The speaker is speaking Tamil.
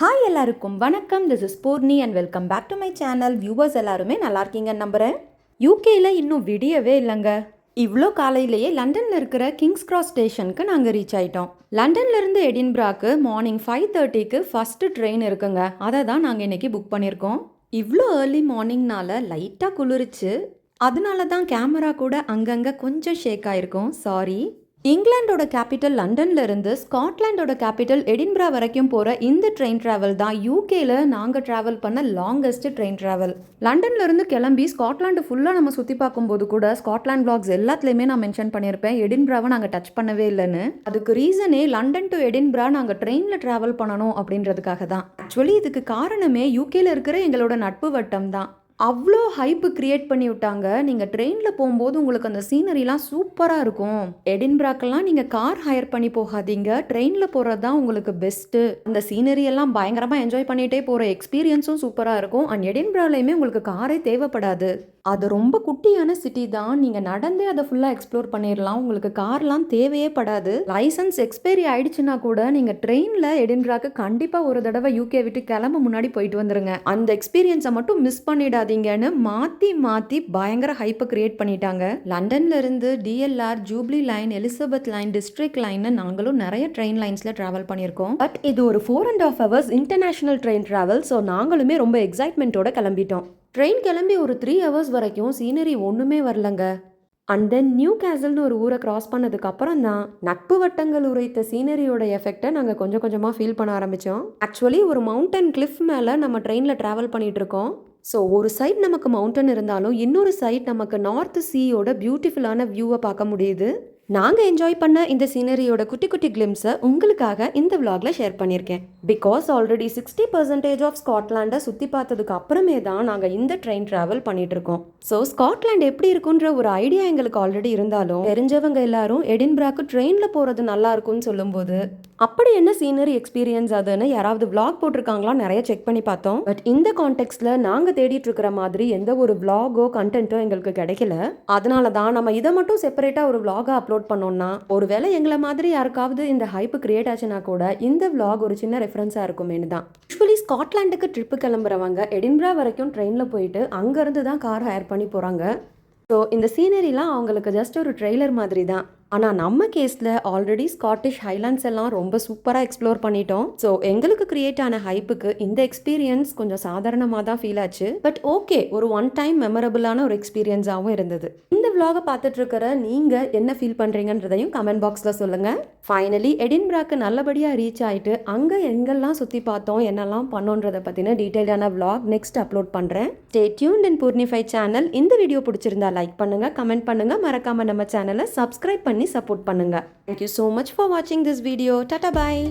ஹாய் எல்லாருக்கும் வணக்கம். This is Poorni and welcome back to my channel. Viewers எல்லாருமே நல்லா இருக்கீங்கன்னு நம்புகிறேன். யூகேயில் இன்னும் விடியவே இல்லைங்க. இவ்வளோ காலையிலேயே லண்டனில் இருக்கிற கிங்ஸ் கிராஸ் ஸ்டேஷனுக்கு நாங்கள் ரீச் ஆகிட்டோம். லண்டன்லேருந்து எடின்பராக்கு மார்னிங் 5:30க்கு ஃபஸ்ட்டு ட்ரெயின் இருக்குங்க. அதை தான் நாங்கள் இன்றைக்கி புக் பண்ணியிருக்கோம். இவ்வளோ ஏர்லி மார்னிங்னால லைட்டாக குளிர்ச்சு, அதனால தான் கேமரா கூட அங்கங்கே கொஞ்சம் ஷேக் ஆகிருக்கும். சாரி. இங்கிலாண்டோட கேபிட்டல் லண்டன்ல இருந்து ஸ்காட்லாண்டோட கேபிட்டல் எடின்பரா வரைக்கும் போகிற இந்த ட்ரெயின் ட்ராவல் தான் யூகேல நாங்கள் ட்ராவல் பண்ண லாங்கஸ்ட் ட்ரெயின் ட்ராவல். லண்டன்ல இருந்து கிளம்பி ஸ்காட்லாண்டு ஃபுல்லாக நம்ம சுற்றி பார்க்கும்போது கூட ஸ்காட்லாண்ட் பிளாக்ஸ் எல்லாத்துலேயுமே நான் மென்ஷன் பண்ணியிருப்பேன் எடின்பராவை நாங்கள் டச் பண்ணவே இல்லைன்னு. அதுக்கு ரீசனே லண்டன் டு எடின்பரா நாங்கள் ட்ரெயினில் ட்ராவல் பண்ணணும் அப்படின்றதுக்காக தான். ஆக்சுவலி இதுக்கு காரணமே யூகேல இருக்கிற எங்களோட நட்பு வட்டம் தான். அவ்வளோ ஹைப்பு கிரியேட் பண்ணி விட்டாங்க. நீங்கள் ட்ரெயினில் போகும்போது உங்களுக்கு அந்த சீனரிலாம் சூப்பராக இருக்கும். எடின்பராக்கெல்லாம் நீங்கள் கார் ஹையர் பண்ணி போகாதீங்க, ட்ரெயினில் போகிறது தான் உங்களுக்கு பெஸ்ட்டு. அந்த சீனரி எல்லாம் பயங்கரமாக என்ஜாய் பண்ணிகிட்டே போகிற எக்ஸ்பீரியன்ஸும் சூப்பராக இருக்கும். அண்ட் எடின்பராலையுமே உங்களுக்கு காரே தேவைப்படாது. அது ரொம்ப குட்டியான சிட்டி தான். நீங்கள் நடந்தே அதை ஃபுல்லாக எக்ஸ்ப்ளோர் பண்ணிடலாம். உங்களுக்கு கார்லாம் தேவையே படாது. லைசன்ஸ் எக்ஸ்பைரி ஆயிடுச்சுன்னா கூட நீங்கள் ட்ரெயினில் எடின்பராக்கு கண்டிப்பாக ஒரு தடவை யூகே விட்டு கிளம்ப முன்னாடி போயிட்டு வந்துருங்க. அந்த எக்ஸ்பீரியன்ஸை மட்டும் மிஸ் பண்ணிடாதீங்கன்னு மாற்றி பயங்கர ஹைப்பை கிரியேட் பண்ணிட்டாங்க. லண்டன்ல இருந்து DLR, jubilee line, Elizabeth line, district line நாங்களும் நிறைய ட்ரெயின் லைன்ஸில் ட்ராவல் பண்ணியிருக்கோம். பட் இது ஒரு 4.5 hours international train travel. So நாங்களுமே ரொம்ப எக்ஸைட்மெண்ட்டோட கிளம்பிட்டோம். ட்ரெயின் கிளம்பி ஒரு 3 hours வரைக்கும் சீனரி ஒன்றுமே வரலங்க. அண்ட் தென் நியூ கேசல்னு ஒரு ஊரை கிராஸ் பண்ணதுக்கு அப்புறம் தான் நட்பு வட்டங்கள் உரைத்த சீனரியோட எஃபெக்டை நாங்கள் கொஞ்சம் கொஞ்சமாக ஃபீல் பண்ண ஆரம்பித்தோம். ஆக்சுவலி ஒரு மவுண்டன் கிளிஃப் மேலே நம்ம ட்ரெயினில் ட்ராவல் பண்ணிகிட்டு இருக்கோம். ஸோ ஒரு சைட் நமக்கு மவுண்டன் இருந்தாலும் இன்னொரு சைட் நமக்கு நார்த் சீயோட பியூட்டிஃபுல்லான வியூவை பார்க்க முடியுது. நாங்கள் என்ஜாய் பண்ண இந்த சீனரியோட குட்டி குட்டி கிளிம்ஸை உங்களுக்காக இந்த விலாக்ல ஷேர் பண்ணியிருக்கேன். பிகாஸ் ஆல்ரெடி 60% ஆஃப் ஸ்காட்லாண்டை சுற்றி பார்த்ததுக்கு அப்புறமே தான் நாங்கள் இந்த ட்ரெயின் ட்ராவல் பண்ணிட்டு இருக்கோம். ஸோ ஸ்காட்லாண்ட் எப்படி இருக்குன்ற ஒரு ஐடியா எங்களுக்கு ஆல்ரெடி இருந்தாலும் தெரிஞ்சவங்க எல்லாரும் எடின்பராக்கு ட்ரெயினில் போகிறது நல்லா இருக்கும்னு சொல்லும்போது அப்படி என்ன சீனரி எக்ஸ்பீரியன்ஸ் அதுன்னு யாராவது விலாக் போட்டிருக்காங்களா நிறைய செக் பண்ணி பார்த்தோம். பட் இந்த கான்டெக்ட்ல நாங்கள் தேடிட்டு இருக்கிற மாதிரி எந்த ஒரு விலாகோ கண்டென்ட்டோ எங்களுக்கு கிடைக்கல. அதனால தான் நம்ம இதை மட்டும் செப்பரேட்டாக ஒரு விலாகா அப்லோட் பண்ணோம்னா ஒருவேளை எங்களை மாதிரி யாருக்காவது இந்த ஹைப் கிரியேட் ஆச்சுன்னா கூட இந்த விலாக் ஒரு சின்ன ரெஃபரன்ஸாக இருக்குமேனு தான். யூஸ்வலி ஸ்காட்லாண்டுக்கு ட்ரிப்பு கிளம்புறவங்க எடின்பரா வரைக்கும் ட்ரெயினில் போயிட்டு அங்கேருந்து தான் கார் ஹையர் பண்ணி போகிறாங்க. ஸோ இந்த சீனரிலாம் அவங்களுக்கு ஜஸ்ட் ஒரு ட்ரெய்லர் மாதிரி தான். ஆனால் நம்ம கேஸில் ஆல்ரெடி ஸ்காட்டிஷ் ஹைலாண்ட்ஸ் எல்லாம் ரொம்ப சூப்பராக எக்ஸ்ப்ளோர் பண்ணிட்டோம். ஸோ எங்களுக்கு கிரியேட் ஆன ஹைப்புக்கு இந்த எக்ஸ்பீரியன்ஸ் கொஞ்சம் சாதாரணமாக தான் ஃபீல் ஆச்சு. பட் ஓகே, ஒரு ஒன் டைம் மெமரபிளான ஒரு எக்ஸ்பீரியன்ஸாகவும் இருந்தது. இந்த விலாகை பார்த்துட்டு இருக்கிற நீங்கள் என்ன ஃபீல் பண்ணுறீங்கன்றதையும் கமெண்ட் பாக்ஸில் சொல்லுங்கள். ஃபைனலி எடின்பராக்கு நல்லபடியாக ரீச் ஆகிட்டு அங்கே எங்கெல்லாம் சுற்றி பார்த்தோம், என்னெல்லாம் பண்ணோன்றதை பற்றின டீட்டெயிலான விலாக் நெக்ஸ்ட் அப்லோட் பண்ணுறேன். ஸ்டே டியூன்ட் இன் பூர்ணிஃபை சேனல். இந்த வீடியோ பிடிச்சிருந்தா லைக் பண்ணுங்கள், கமெண்ட் பண்ணுங்கள், மறக்காமல் நம்ம சேனலை சப்ஸ்கிரைப் பண்ணி சப்போர்ட் பண்ணுங்க. Thank you so much for watching this video. Tata bye.